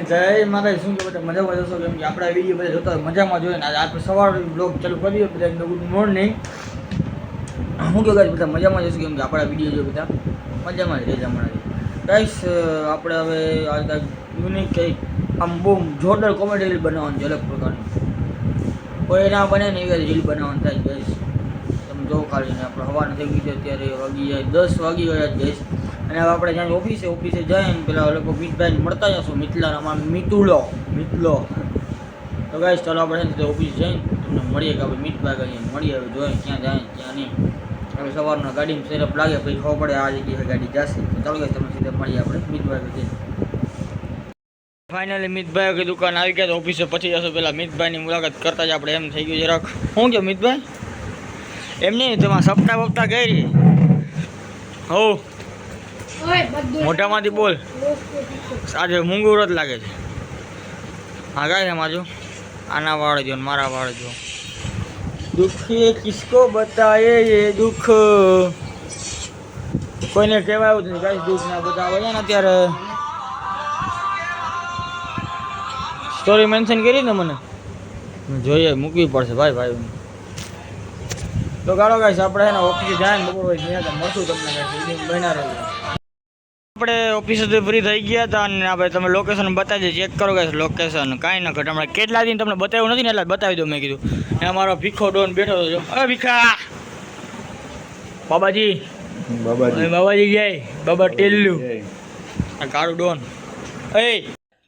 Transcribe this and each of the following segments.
જય માતા શું કે બધા મજામાં જશો કેમ કે આપણા વિડીયો બધા જોતા મજામાં જોઈએ ને આજે આપણે સવાર બ્લોગ ચાલુ કરીએ બધા ગુડ મોર્નિંગ હું કે બધા મજામાં જશું કેમ કે આપણા વિડીયો જો બધા મજામાં જ રહેશે હમણાં ગાઈસ આપણે હવે આ યુનિક કંઈક આમ બહુ જોરદાર કોમેડી રીલ બનાવવાનું છે અલગ પ્રકારની કોઈ ના બને ને એવી રીલ બનાવવાનું થાય ગાઈસ તમે જો ખાલી ને આપણે હવાના થઈ ગઈ છે અત્યારે વાગી જાય 10 વાગી ગયા ગાઈસ અને હવે આપણે જ્યાં ઓફિસે જઈને પેલા લોકો મિતભાઈને મળતા જશું મિથલો તો ગાઈસ ચાલો આપણે ઓફિસ જઈને તમને મળીએ કે આપણે મિતભાઈ કરીએ મળીએ હવે જોઈએ ક્યાં જાય ક્યાં નહીં હવે સવારના ગાડીમાં સેરપ લાગે પછી ખબર પડે આ જગ્યાએ ગાડી જશે તો ચાલો ગાઈસ તમને સીધા મળીએ આપણે મિતભાઈ જઈને ફાઇનલી મિતભાઈ દુકાન આવી ગયા તો ઓફિસે પછી જશું પેલા મિતભાઈની મુલાકાત કરતા જ આપણે એમ થઈ ગયું જરાક શું કે મિતભાઈ એમ નહીં તમારા સપ્તાહ વપ્તા કરી હો મોટામાંથી બોલ આજે મુંગુરત લાગે છે હા ગાય એમાં જો આના વાળ જો મારા વાળ જો દુઃખ કિસકો બતાએ એ દુઃખ કોઈને કહેવાયું નથી ગાય દુઃખ ના બતાવે છે ને અત્યારે સ્ટોરી મેન્શન કરી ને મને જોઈએ મૂકવી પડશે ભાઈ તો ગાળો ગાઈશ આપણે એને ઓફિસે જાય ને બપોર હોય મળશું તમને ગાઈશ બન્યા રહેજો આપણે ઓફિસે ફ્રી થઈ ગયા હતા અને આપણે તમે લોકેશન બતાવી ચેક કરો ગાઈશ લોકેશન કાંઈ ન ઘટે હમણાં કેટલા દિન તમને બતાવ્યું નથી ને એટલે બતાવી દો મેં કીધું એ અમારો ભીખો ડોન બેઠો હતો અરે ભીખા બાબાજી ગયા બાબા ટેલ્લુ આ કાળું ડોન એ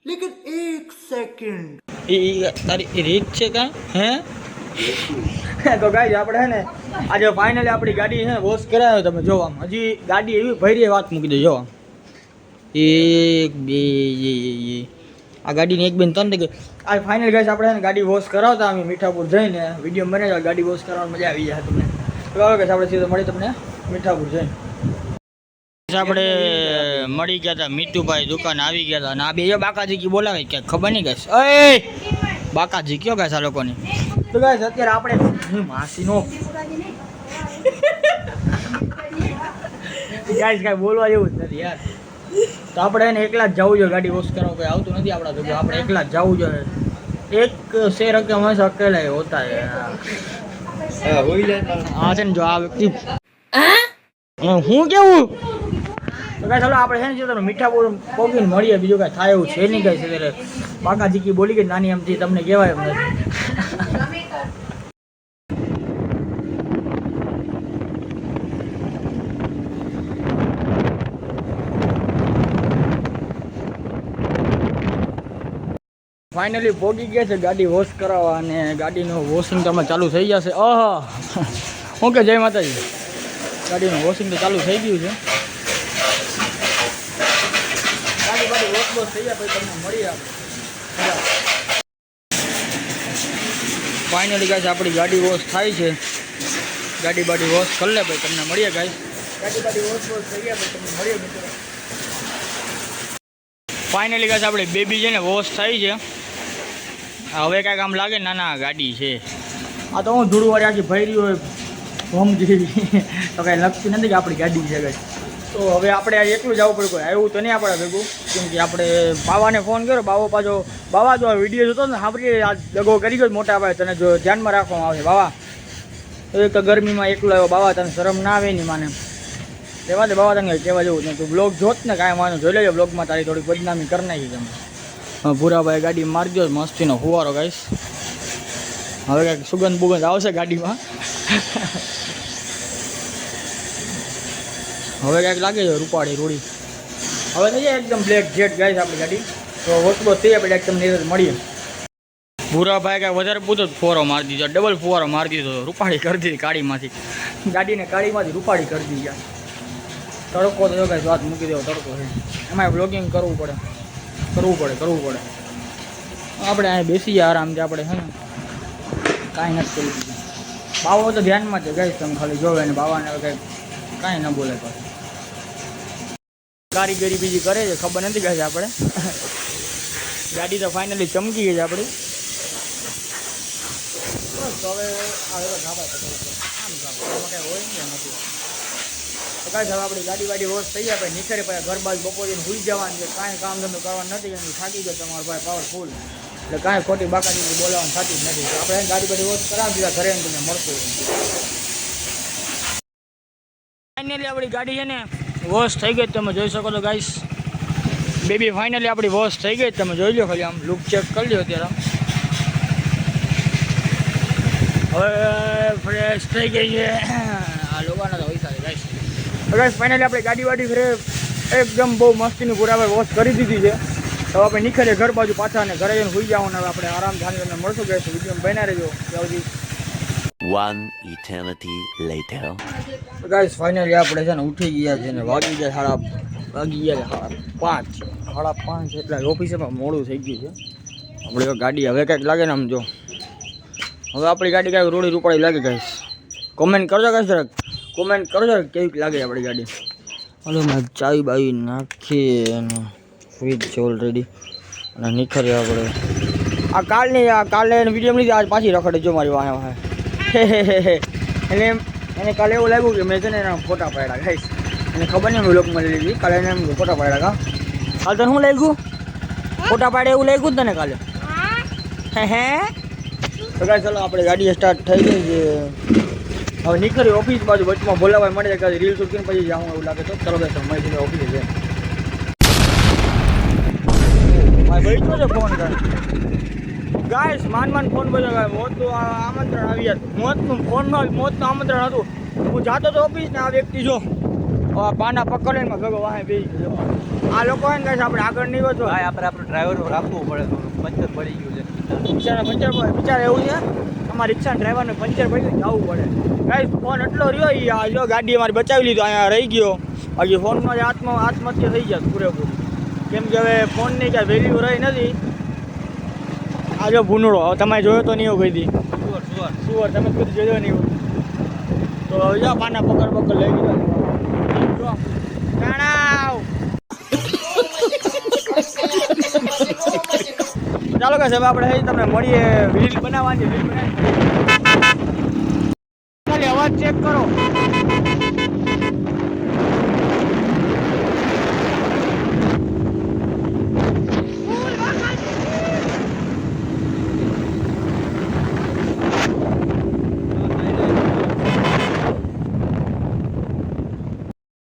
લેકિન 1 સેકન્ડ એ તારી રીત છે કાંઈ હે તો ગાઈસ આપણે હે ને આજે ફાઇનલી આપણી ગાડી છે વોશ કરાવ્યો તમે જોવા હજી ગાડી એવી ભરી વાત મૂકી દે જોવા 1 2 આ ગાડીની 1 2 3 થઈ ગઈ આ ફાઇનલ ગાઈસ આપણે છે ને ગાડી વોશ કરાવતા અમે મીઠાપુર જઈને વિડીયો બનાવ્યો ગાડી વોશ કરવાની મજા આવી જાય તમને તો ગાઈસ આપણે સીધા મળી તમને મીઠાપુર જઈને આપણે મળી ગયા હતા મીઠુભાઈ દુકાન આવી ગયા હતા અને આ બે બાકાજી કી બોલાવે ક્યાંક ખબર નહીં ગાઈસ એ બાકાજી કયો ગાઈસ આ લોકોની તો ગાઈસ અત્યારે આપણે માસીનો ગાઈસ કાંઈ બોલવા જેવું જ નથી યાર તો આપણે એને એકલા જ જવું જોઈએ ગાડી વોશ કરવા કોઈ આવતું નથી આપણા ભેગું આપણે એકલા જ જવું જોઈએ એક શેર કે હંમેશા અકેલા હોતા હા છે ને જો આ વ્યક્તિ હું કેવું તો કાંઈ ચાલો આપણે છે ને તમે મીઠાપુર પોગીને મળીએ બીજું કાંઈ થાય એવું છે નહીં કાંઈ અત્યારે પાકા જીકી બોલી ગઈ નાની એમથી તમને કહેવાય એમ નથી ફાઇનલી પોગી ગયા છે ગાડી વોશ કરાવવા અને ગાડીનું વોશિંગ તો ચાલુ થઈ જશે ઓકે જય માતાજી ગાડીનું વોશિંગ તો ચાલુ થઈ ગયું છે ગાડી વોશ થઈ ગયા પછી તમને મળીએ ફાઇનલી ગાઈસ આપણી ગાડી વોશ થાય છે ગાડી વોશ કરી લે ભાઈ તમને મળીએ ગાઈસ ગાડી વોશ થઈ ગયા પછી તમને મળીએ ફાઇનલી ગાઈસ આપણી બેબી છે ને વોશ થઈ છે હવે કાંઈક આમ લાગે ના ગાડી છે આ તો હું ધૂળવાળી આખી ભરી હોય હોમ જેવી તો કાંઈ લગતી નથી કે આપણી ગાડી છે ગાઈસ તો હવે આપણે આ એકલું જવું પડે કોઈ આવ્યું તો નહીં આપણે ભેગું કેમ કે આપણે બાવાને ફોન કર્યો બાવા જો આ વિડીયો જોતો ને સાંભળી આ દગો કરી ગયો મોટા ભાઈ તને જો ધ્યાનમાં રાખવામાં આવે બાવા એક તો ગરમીમાં એકલો આવ્યો બાવા તને શરમ ના આવે નહીં માને કહેવા દે બાવા તને કહેવા જેવું નહીં તું બ્લોગ જોત ને કાંઈ માનો જોઈ લેજો બ્લોગમાં તારી થોડી બદનામી કરી નાખી તમે ભૂરાભાઈ ગાડી મારી દો મસ્તીનો ફુવારો ગાઈશ હવે કાંઈક સુગંધ બુગંધ આવશે ગાડીમાં હવે કાંઈક લાગે છે રૂપાળી રૂડી હવે થઈ જાય એકદમ બ્લેક જેટ ગાઈશ આપણી ગાડી તો વસ્તુ થઈ આપણે એકદમ નીરજ મળીએ ભૂરાભાઈ કાંઈ વધારે પૂછો ફુવારો મારી દીધો ડબલ ફુવારો મારી દીધો રૂપાળી કરી દીધી કાળીમાંથી ગાડીને કાળીમાંથી રૂપાળી કરી દીધી તડકો તો કાંઈ વાત મૂકી દેવો તડકો છે એમાં બ્લોગિંગ કરવું પડે આપણે અહીં બેસીએ આરામથી આપણે છે ને કાંઈ નથી કરી દીધું બાવો તો ધ્યાનમાં છે ગાઈશ તમે ખાલી જોવે ને બાવાને કંઈ કાંઈ ન બોલે પાછું કારીગરી બીજી કરે છે ખબર નથી ગાઈશ આપણે ગાડી તો ફાઇનલી ચમકી ગઈ છે આપણી બસ હવે ધાબા આમ કાંઈ હોય ને નથી કાંઈ હવે આપણી ગાડી વાડી વોશ થઈ જાય ભાઈ નીકળે ભાઈ ઘર બાજુ બપોરે સુઈ જવાનું છે કાંઈ કામ ધંધો કરવાનું નથી કારણ કે થાકી ગયો તમારો ભાઈ પાવરફુલ એટલે કાંઈ ખોટી બાકાજી બોલાવવાનું થતી જ નથી તો આપણે ગાડી બાડી વોશ કરાવી દીધા ઘરે તમને મળશું ફાઇનલી આપણી ગાડી છે ને વોશ થઈ ગઈ તમે જોઈ શકો છો ગાઈસ બેબી ફાઇનલી આપણી વોશ થઈ ગઈ તમે જોઈ લો ખાલી આમ લુક ચેક કરી લો અત્યારે હવે ફ્રેશ થઈ ગઈ છે આ લોકોના તો પૈસા છે ગાઈસ ફાઇનલી આપણે ગાડી વાડી ફરે એકદમ બહુ મસ્તીની પૂરા વોશ કરી દીધી છે તો આપણે નીકળીએ ઘર બાજુ પાછા અને ઘરે જઈને સુઈ જવાનું હવે આપણે આરામ થાને તમને મળશું ગઈશું વિડીયો બના રહેજો ત્યાં સુધી One eternity later. Guys finally આપણે છે ને ઉઠી ગયા છે ને વાગી ગયા 5:30 એટલે ઓફિસમાં મોડું થઈ ગયું છે આપણે ગાડી હવે કંઈક લાગે ને આમ જો હવે આપણી ગાડી કાંઈક રોડી રૂપાળી લાગે ગાઈસ કોમેન્ટ કરજો ગાઈસ જરાક કોમેન્ટ કરજો કેવી લાગે આપણી ગાડી હલો મેં ચાવી બાવી નાખી અને ફ્રીજ છે ઓલરેડી અને નીકળીએ આપણે આ કાલે વિડીયો લીધી આજ પાછી રખડે જો મારી વાહે વાહે એને કાલે એવું લાગ્યું કે મેં છે ને એના ફોટા પાડ્યા ગાઈસ એને ખબર નહીં મેં લોકમાં લીધી કાલે એને ફોટા પાડ્યા કાલે તને શું લાગ્યું ફોટા પાડે એવું લાગ્યું જ તને કાલે હે તો ગાઈસ ચાલો આપણે ગાડી સ્ટાર્ટ થઈ ગઈ છે હવે નીકળી ઓફિસ બાજુ વચમાં બોલાવા મળે કે રીલ શૂટ કરીને પછી જાઉં એવું લાગે તો ચલો ગાઈસ સમય ઓફિસે છે ભાઈ બેઠો છે ફોન કરે ગાઈસ માન ફોન બજાવ્યા મોતનું આમંત્રણ આવ્યા મોતનું આમંત્રણ હતું હું જાતો તો ઓફિસ ને આ વ્યક્તિ જો પાના પકડીને ભેગો વાહે બેસી ગયો આ લોકો ને ગાઈસ આપણે આગળ નહીં વધો ભાઈ આપણે ડ્રાઈવર રાખવું પડે પંચર પડી ગયું છે રિક્ષાના પંચર વિચાર એવું છે અમારા રિક્ષાના ડ્રાઈવરને પંચર પડી જવું પડે ગાઈસ ફોન એટલો રહ્યો આ જો ગાડી અમારી બચાવી લીધો અહીંયા રહી ગયો બાકી ફોનમાં જ આત્મહત્યા થઈ જાય પૂરેપૂરું કેમ કે હવે ફોનની કાંઈ વેલ્યુ રહી નથી આ જો ભૂનડો હવે તમે જોયો તો નહીં એવું કહી દી સુવર તમે કીધું જોયો નહીં તો હવે જો પાના પકડ લઈ લીધા જો કાણાવ ચાલો કે સાહેબ આપણે તમને મળીએ રીલ બનાવવાની રીલ બનાવી અવાજ ચેક કરો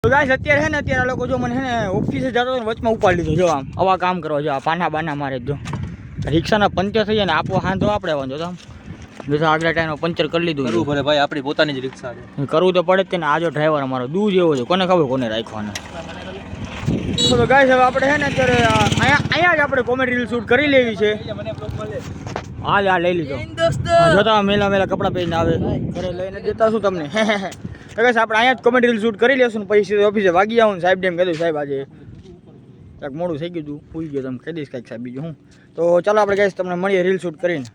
તો ગાઈસ અત્યારે છે ને અત્યારે આ લોકો જો મને છે ને ઓફિસે જતો વચમાં ઉપાડી લીધો જો આમ આવા કામ કરવા જો આ પાના બાના મારે જો રિક્ષાના પંચર થઈ જાય ને આપો હાંધો આપણે આવવાનો જો આમ જો આગલા ટાઈમમાં પંચર કરી લીધું કરવું પડે ભાઈ આપણી પોતાની જ રિક્ષા છે કરવું તો પડે જ ને આ જો ડ્રાઈવર અમારો દૂર જેવો છે કોને ખબર કોને રાખવાનો તો ગાઈસ હવે આપણે છે ને અત્યારે અહીંયા જ આપણે કોમેડી રીલ શૂટ કરી લેવી છે હા લઈ લીધો જોતા મેલા કપડાં પહેરીને આવે ઘરે લઈને દેતા શું તમને તો ગાઈસ આપણે અહીંયા જ કોમેડી રીલ શૂટ કરી લેશું ને પછી સીધો ઓફિસે વાગી આવું સાહેબ ને એમ કીધું સાહેબ આજે કાંઈક મોડું થઈ ગયું હતું ભૂલી ગયો તમે કહી દઈશ કાંઈક સાહેબ બીજું હું તો ચાલો આપણે ગાઈસ તમને મળીએ રીલ શૂટ કરીને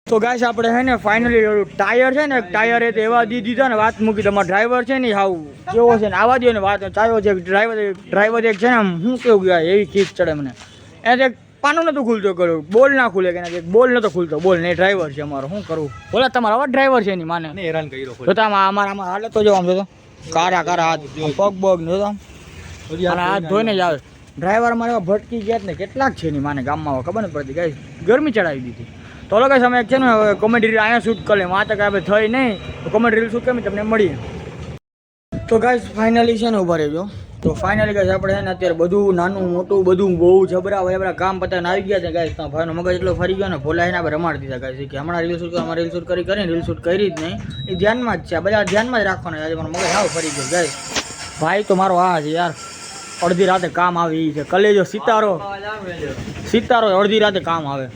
તો ગાઈસ આપણે છે ને ફાઇનલી ટાયર છે ને ટાયરે તો એવા દીધા ને વાત મૂકી તમારો ડ્રાઈવર છે ને હાવ કેવો છે ને આવા દો ને વાત ચાયો છે ડ્રાઈવર એક છે ને આમ શું કેવું ગયા એવી ખીચ ચડે મને એને એક પાનું નહોતું ખુલતો કર્યું બોલ ના ખુલે કે એક બોલ નહોતો ખુલતો બોલ નહીં ડ્રાઈવર છે અમારો શું કરવું બોલા તમારો આવા ડ્રાઈવર છે એની માને હેરાન કર્યો તો આમાં હાલત તો જો આમ જોતો કારા હાથ પગ ને જોતો અને હાથ ધોઈને જ આવે ડ્રાઈવર અમારે ભટકી ગયા ને કેટલાક છે એની માને ગામમાં ખબર નથી પડતી ગાઈસ ગરમી ચડાવી દીધી તો લોકો અમે છે ને કોમેડી રીલ અહીંયા શૂટ કરી લે આ તો કાંઈ થઈ નહીં તો કોમેડી રીલ શૂટ કરી તમને મળીએ તો ગાઈસ ફાઇનલી છે ને ઉભા રહેજો તો ફાઇનલી ગાઈસ આપણે છે ને અત્યારે બધું નાનું મોટું બધું બહુ જબરા કામ પતાવીને આવી ગયા છે ગાઈસ તો ભાઈનો મગજ એટલો ફરી ગયો ને ભોલાઈને આપણે રમાડી દીધા ગાઈસ કે હમણાં રીલ શૂટ અમારે રીલ શૂટ કરીને રીલ શૂટ કરી જ નહીં એ ધ્યાનમાં જ છે બધા ધ્યાનમાં જ રાખવાનું આજે મારો મગજ હાવ ફરી ગયો ગાઈસ ભાઈ તો મારો આ છે યાર અડધી રાતે કામ આવે એ છે કલેજો સિતારો અડધી રાતે કામ આવે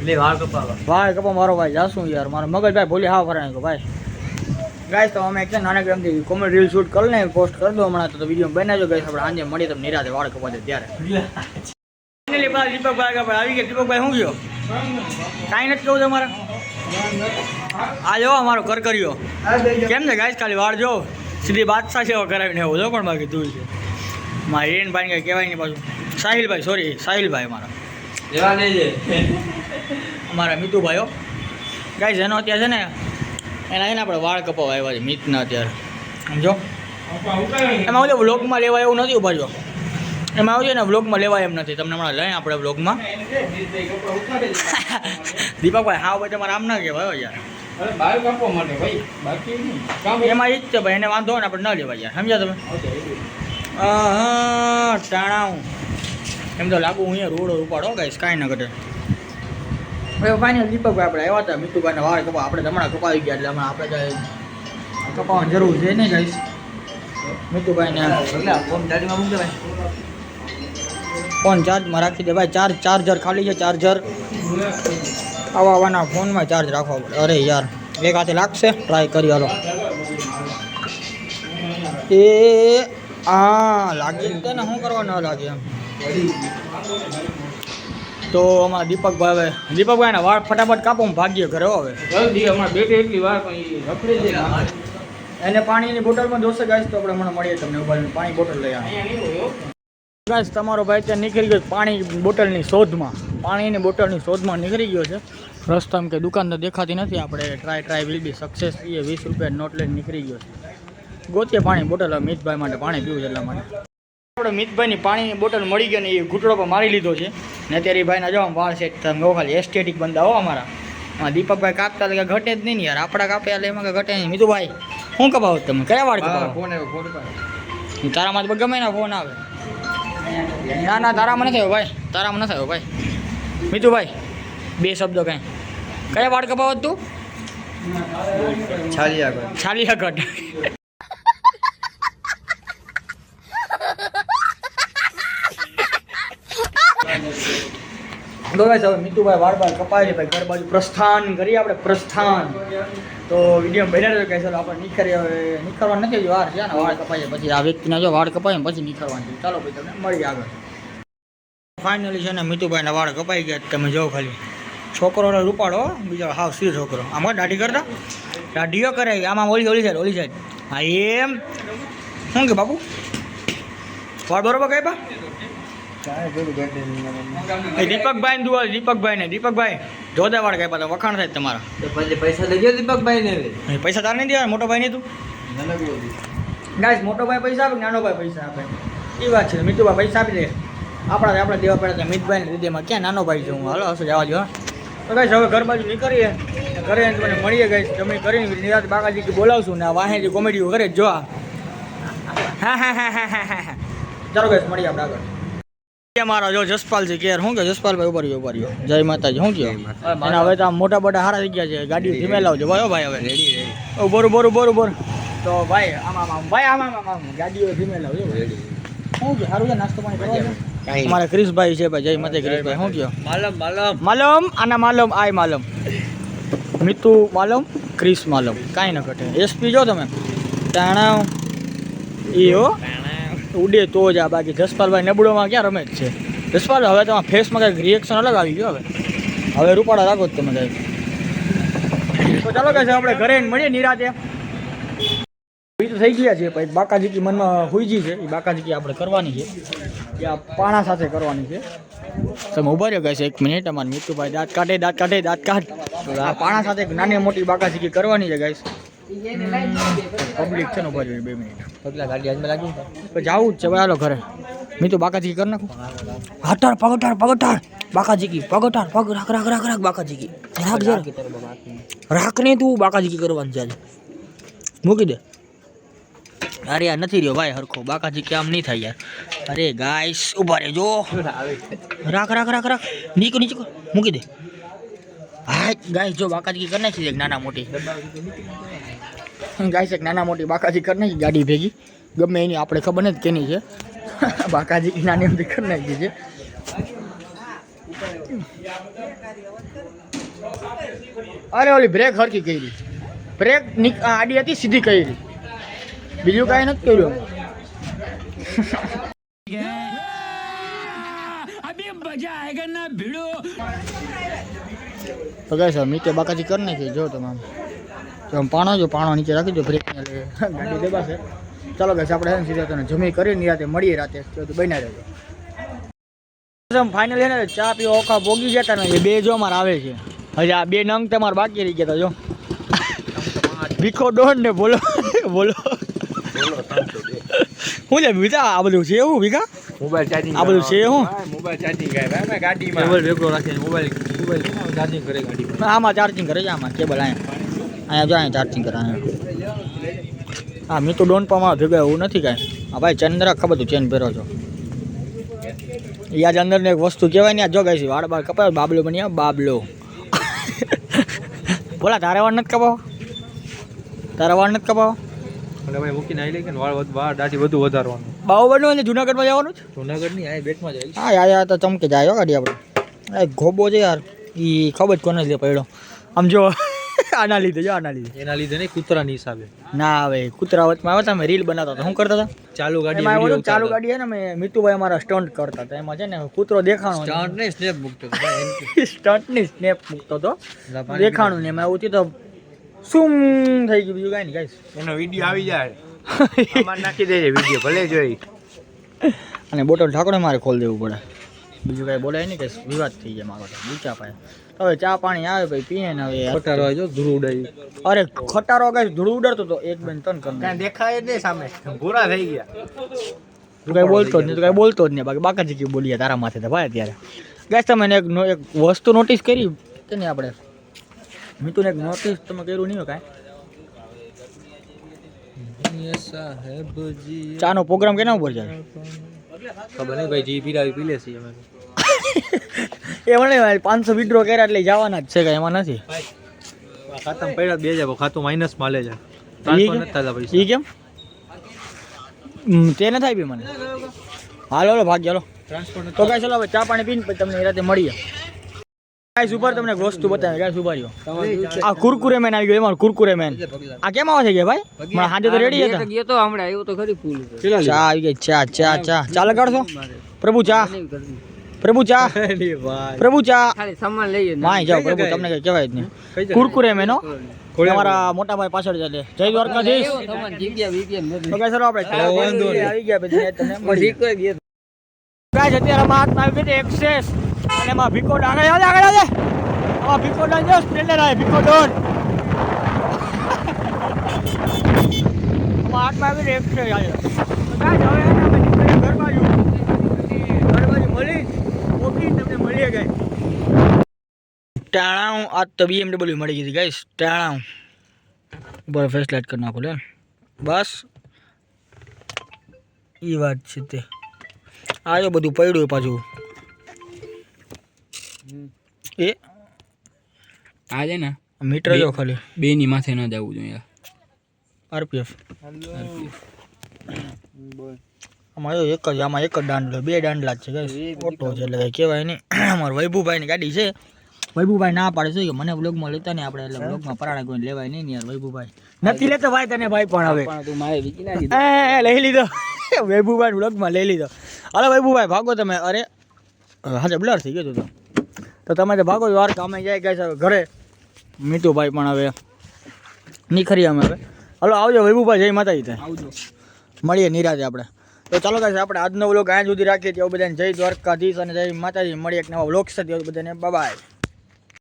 ભાઈ કપા મારો ભાઈ જાશું યાર મારો મગજ ભાઈ ભૂલી હાવ ફરાય ભાઈ ગાઈસ તો અમે એક નાનકડી કોમેડી રીલ શૂટ કરી લઈને પોસ્ટ કરી દો હમણાં તો વિડીયો બનાવજો ગાઈસ આપણે આજે મળીએ તમને નિરાતે વાળ કપાતે ત્યારે દીપકભાઈ આવી ગયા દીપકભાઈ શું ગયો કાંઈ નથી કહું તમારે આ જો અમારો કર્યો કેમ છે ગાઈસ ખાલી વાળ જો સીધી બાદશાહ સેવા કરાવીને એવો જો પણ બાકી તું છે મારા હિરેનભાઈ કંઈ કહેવાય નહીં પાછું સાહિલભાઈ મારા એવા નહીં છે અમારા મિતુભાઈઓ ગાઈસ એનો અત્યારે છે ને એના આપણે વાળ કપાવા આવ્યા છે મિતના અત્યારે સમજો એમાં ઓલો વ્લોગમાં લેવાય એવું નથી ઉભા જો એમાં આવજો ને વ્લોગમાં લેવાય એમ નથી તમને હમણાં લઈએ આપણે વ્લોગમાં દીપકભાઈ હા ભાઈ તમારે આમ ના કહેવાય યાર એમાં ઈ જ છે ભાઈ એને વાંધો હોય ને આપણે ન લેવાય યાર સમજ્યા તમે ટાણાવું એમ તો લાગુ હું અહીંયા રોડ ઉપાડો ગાઈશ કાંઈ ના ઘટે હવે ફાઇનલ દીપકભાઈ આપણે આવ્યા હતા મીતુભાઈના વાળ કપા આપણે હમણાં કપાવી ગયા એટલે હમણાં આપણે કપાવવાની જરૂર છે નહીં ગાઈશ મીતુભાઈને ફોન ગાડીમાં મૂકી દે ફોન ચાર્જમાં રાખી દે ભાઈ ચાર્જર ખાલી છે ચાર્જર આવવાના ફોનમાં ચાર્જ રાખવા પડે અરે યાર એક હાથે લાગશે ટ્રાય કરી હાલો એ હા લાગી છે ને શું કરવા ન લાગે એમ તો અમારા દીપકભાઈના વાળ ફટાફટ કાપો ભાગ્ય ઘરે હવે જલ્દી અમારે બેઠે એટલી વાર રખડી જાય એને પાણીની બોટલમાં જોશે ગાઈસ તો આપણે હમણાં મળીએ તમને પાણી બોટલ લઈ આવ્યા ગાઈસ તમારો ભાઈ ત્યાં નીકળી ગયો પાણી બોટલની શોધમાં નીકળી ગયો છે રસ્તામાં કે દુકાન તો દેખાતી નથી આપણે ટ્રાય વિલ બી સક્સેસ એ 20 રૂપિયા નોટ લઈને નીકળી ગયો છે ગોતીએ પાણી બોટલ મિતભાઈ માટે પાણી પીવું છે એટલા માટે આપણે મિતભાઈની પાણીની બોટલ મળી ગઈ ને એ ઘૂંટડો પર મારી લીધો છે ને અત્યારે એ ભાઈના જવા વાળ સેટ તમે ખાલી એસ્થેટિક બંદા હો અમારા દીપકભાઈ કાપતા કે ઘટે જ નહીં ને યાર આપણા કાપે એટલે એમાં કે ઘટે નહીં મિતુભાઈ શું કપાવો તમે કયા વાળ કપાવો ફોન તારામાં તો ગમે ના ફોન આવે ના તારામાં નથી આવ્યો ભાઈ મિતુભાઈ બે શબ્દો કાંઈ કયા વાળ કપાવો તું છાલિયા કટ મિતુભાઈ વાળ કપાય છે ભાઈ ઘર બાજુ પ્રસ્થાન કરીએ આપણે પ્રસ્થાન તો વિડીયો બન્યા રહ્યો કે ચાલો આપણે નીકળવાનું નથી વાર છે ને વાળ કપાય પછી આ વ્યક્તિના જો વાળ કપાય ને પછી નીકળવાનું છે ચાલો ભાઈ તમને મળીએ આગળ ફાઇનલી છે ને મિતુભાઈના વાળ કપાઈ ગયા તમે જો ખાલી છોકરોને રૂપાડો બીજો હાવ સીધો છોકરો આમાં દાઢીઓ કરે આમાં ઓલી સાઈડ હા એમ શું કે બાપુ વાળ બરોબર કઈ બા દીપકભાઈ જોરદાર વાળ કાપ્યા વખાણ થાય તમારા પૈસા લઈ ગયો દીપકભાઈ ને પૈસા તાર નહીં દેવા મોટો ભાઈ નહીં તું ગાઈસ મોટો ભાઈ પૈસા આપે નાનો ભાઈ પૈસા આપે એ વાત છે મિતુભાઈ પૈસા આપી દે આપણે દેવા પડે મિતભાઈ ને દીદીમાં ક્યાં નાનો ભાઈ છે હું હાલો હશે જવા દો તો ગાઈસ હવે ઘર બાજુ નીકળીએ ઘરે મને મળીએ ગાઈસ જમી કરીને નિરાત બાકાજી બોલાવશું ને આ વાહેજી કોમેડીઓ કરે જો હા ચાલો ગાઈસ મળીએ આપણે આગળ મારો જો જસપાલ છે કેર શું કે જસપાલભાઈ ઉભા રહ્યો જય માતાજી શું કહ્યું અને હવે તો મોટા હારા થઈ ગયા છે ગાડી ધીમે લાવજો ભાઈ હવે રેડી બોરું તો ભાઈ આમ ગાડીઓ ધીમે લાવજો શું કે સારું છે નાસ્તો પાણી કરવા અમારે ક્રિશભાઈ છે ભાઈ જય માતા ક્રિશભાઈ શું કહ્યું માલમ આના માલમ મિતુ માલમ ક્રિશ માલમ કાંઈ ન ઘટે એસપી જો તમે તાણા હો ઉડે તો જ આ બાકી જસપાલભાઈ નબળોમાં ક્યાં રમે જ છે જસપાલ હવે તમારા ફેસમાં કંઈક રિએક્શન અલગ આવી ગયો હવે રૂપાડા રાખો જ તમે કંઈક તો ચાલો કે છે આપણે ઘરે મળીએ નિરાતે તો થઈ ગયા છે પછી બાકાજીકી મનમાં હુઈજી છે એ બાકાજીકી આપણે કરવાની છે એ આ પાણા સાથે કરવાની છે તમે ઉભા રહ્યો ગાય છે 1 મિનિટ અમારે મિતુભાઈ દાંત કાઢે આ પાણા સાથે નાની મોટી બાકાજીકી કરવાની છે ગાઈસ પબ્લિક છે ને ઉભા રહ્યો 2 મિનિટ પગલા ગાડી હાથમાં લાગી પછી જવું જ છે ભાઈ હાલો ઘરે મિતુ બાકાજીકી કરી નાખું પગટાર બાકાજીકી પગ રાખ બાકાજીકી રાખ નહીં તું બાકાજીકી કરવાની છે આજે મૂકી દે અરે યાર નથી રહ્યો ભાઈ હરખો બાકાજી કે આમ નહીં થાય યાર અરે ગાઈસ ઉભા રે જો રાખ નીચે મૂકી દે હા ગાઈસ જો બાકાજી કરી નાખી એક નાના મોટી ગાઈસ એક નાના મોટી બાકાજી કરી નાખી ગાડી ભેગી ગમે એની આપણે ખબર નથી કેની છે બાકાજી નાની મોટી કરી નાખી છે અરે ઓલી બ્રેક હરકી કરી બ્રેક આડી હતી સીધી કરી બીજું કાંઈ નથી કર્યું તો ગાઈસ નીચે બાકાજી કરી નાખી જો તમે પાણો નીચે રાખી દો બ્રેક ગાડી દેવાશે ચાલો ગાઈસ આપણે સીધા તને જમી કરી નિરાતે મળીએ રાતે તો બન્યા રહેજો ફાઇનલ ને ચા પીવો ઓખા ભોગી જતા ને એ બે જો અમારે આવે છે હજી આ 2 નંગ તમારે બાકી રહી ગયા જો ભીખો ડોન ને બોલો હું લે બીજા આ બધું છે એવું ભીખા મોબાઈલ ચાર્જિંગ આ બધું છે હું મોબાઈલ ચાર્જિંગ કરે ભાઈ ગાડીમાં કેબલ ભેગો રાખીને મોબાઈલ ચાર્જિંગ કરે ગાડીમાં. આમાં ચાર્જિંગ કરે છે આમાં કેબલ અહીંયા જો અહીંયા ચાર્જિંગ કરે અહીંયા હા મેં તો ડોન પામાં ભેગો એવું નથી કાંઈ હા ભાઈ ચંદ્ર ખબર તું ચેન પહેરો છો યાદ અંદર એક વસ્તુ કહેવાય ને આ જો ગાઈશ વાળ બાળ કપાય બાબલો બની બાબલો બોલા તારે વાળ નથી કપાવો તારા વાળ નથી કપાવો અને ભાઈ મૂકીને આવી લે કે વાળ દાઢી વધુ વધારવાનું. બાવો બનવું ને જુનાગઢમાં જવાનું છે જુનાગઢ ની આ બેટમાં જાય. હા યાર તો ચમકે જાય હો ગાડી આપણે ગોબો છે યાર એ ખબર જ કોને લીધે પડ્યો આમ જો આના લીધે જો આના લીધે એના લીધે નહીં કૂતરાની હિસાબે. ના હવે કૂતરા વચમાં આવ્યા હતા અમે રીલ બનાવતા હતા શું કરતા હતા ચાલુ ગાડી એમાં video એવું ચાલુ ગાડી છે ને મેં મિતુભાઈ અમારા સ્ટન્ટ કરતા હતા એમાં છે ને કૂતરો દેખાણો સ્ટાર્ટ ને સ્નેપ મૂકતો હતો ભાઈ. સ્ટન્ટની સ્નેપ મૂકતો હતો દેખાણું ને એમાં એવું થયું તો શું થઈ ગયું બીજું કાંઈ નહીં ગાઈસ એનો વિડીયો આવી જાય આમાં નાખી દેજે વિડીયો ભલે જોઈ. અને બોટલ ઠાકોરે મારે ખોલી દેવું પડે બીજું કાંઈ બોલાય નહીં કે વિવાદ થઈ જાય મારો બીચા પાસે હવે ચા પાણી આવે ભાઈ પીએ ને હવે ખટારો જો ધૂળ ઉડાવી. અરે ખટારો ગાઈસ ધૂળ ઉડતો તો એક બેન તન કર કાંઈ દેખાય જ નહીં સામે ભૂરા થઈ ગયા. તું કાંઈ બોલતો જ નહીં તું કાંઈ બોલતો જ નહીં બાકી બાકાજી કેવું બોલીએ તારા માથે તો ભાઈ અત્યારે ગાઈસ તમે એક વસ્તુ નોટિસ કરી કે નહીં આપણે મિતુને એક નોટિસ તમે કર્યું નહીં હોય કાંઈ સાહેબજી ચાનો પ્રોગ્રામ કેના ઉપર જાય ખબર નહીં ભાઈ જી પીરાવી પી લેસી અમે. એ મને 500 વિડ્રો કર્યા એટલે જવાના જ છે કાંઈ એમાં નથી ખાતામાં પડ્યા બે જાય ખાતું માઇનસ માં લે છે. ઈ ટ્રાન્સફર કેમ? નથી થતા પૈસા. ઈ કેમ તે નથી આપી મને હાલો હાલો ભાગ ચાલો ટ્રાન્સફર તો કાંઈ ચાલો હવે ચા પાણી પીને પછી તમને રાતે મળીએ ગાઈસ ઉપર તમને એક વસ્તુ બતાવે ગાઈસ ઉભા રહ્યો આ કુરકુરે મેન આવી ગયો એમાં કુરકુરે મેન આ કેમ આવે છે કે ભાઈ મને સાંજે તો રેડી હતા ગયો તો હમણાં આવ્યો તો ખરી ફૂલ. ચા આવી ગઈ ચા ચા ચા ચા લગાડશો પ્રભુ ચા પ્રભુ ચા પ્રભુ ચા ખાલી સામાન લઈએ માય જાઓ પ્રભુ તમને કઈ કહેવાય જ નહીં કુરકુરે મેનો અમારા મોટા ભાઈ પાછળ ચાલે જય દ્વારકાધીશ તો ગાઈસ ચાલો આપણે ચા આવી ગયા પછી તમને મળીએ ગાઈસ અત્યારે મહાત્મા આવી ગઈ એક્સેસ અને એમાં ભીકો આગળ આવે આમાં ભીકો ડાન જો સ્પ્લેન્ડર આવે ભીકો ડોન મહાત્મા આવી ગઈ એક્સેસ આવે તો ગાઈસ હવે અમે નીકળીએ ઘર બાજુ મળી ઓકી તમને મળીએ ગાઈસ ટાણાઉ આ તો BMW મળી ગઈ ગાઈસ ટાણાઉ ઉપર ફેસ લાઈટ કરી નાખો લે બસ એ વાત છે તે આ બધું પડ્યું પાછું એ આ છે ને મીટર જો ખાલી બે ની માથે ન જવું જોઈએ. RPF આમાં એક જ દાંડલો બે દાંડલા જ છે ગાઈસ ઓટો છે એટલે કઈ કહેવાય નહીં અમારા વૈભુભાઈની ગાડી છે વૈભુભાઈ ના પાડે છે કે મને વ્લોગમાં લેતા નહીં આપણે એટલે વ્લોગમાં પરાણે કોઈ લેવાય નહીં યાર વૈભુભાઈ નથી લેતો ભાઈ તને ભાઈ પણ હવે તું મારે વીકી નાખી લઈ લીધો વૈભુભાઈ વ્લોગમાં લઈ લીધો હાલો વૈભુભાઈ ભાગો તમે અરે હા બ્લર થઈ ગયો તો તમે તો ભાગો દ્વારકા અમે જાય ગાઈસ હવે ઘરે મીતુભાઈ પણ હવે નીખરી અમે હવે હાલો આવજો વૈભુભાઈ જય માતાજી થાય આવજો. મળીએ નિરાતે આપણે તો ચાલો ગાઈસ આપણે આજનો વ્લોગ અહીંયા સુધી રાખીએ ત્યાં બધાને જય દ્વારકાધીશ અને જય માતાજી મળીએ એક નવા વ્લોગ સાથે બધાને બાય.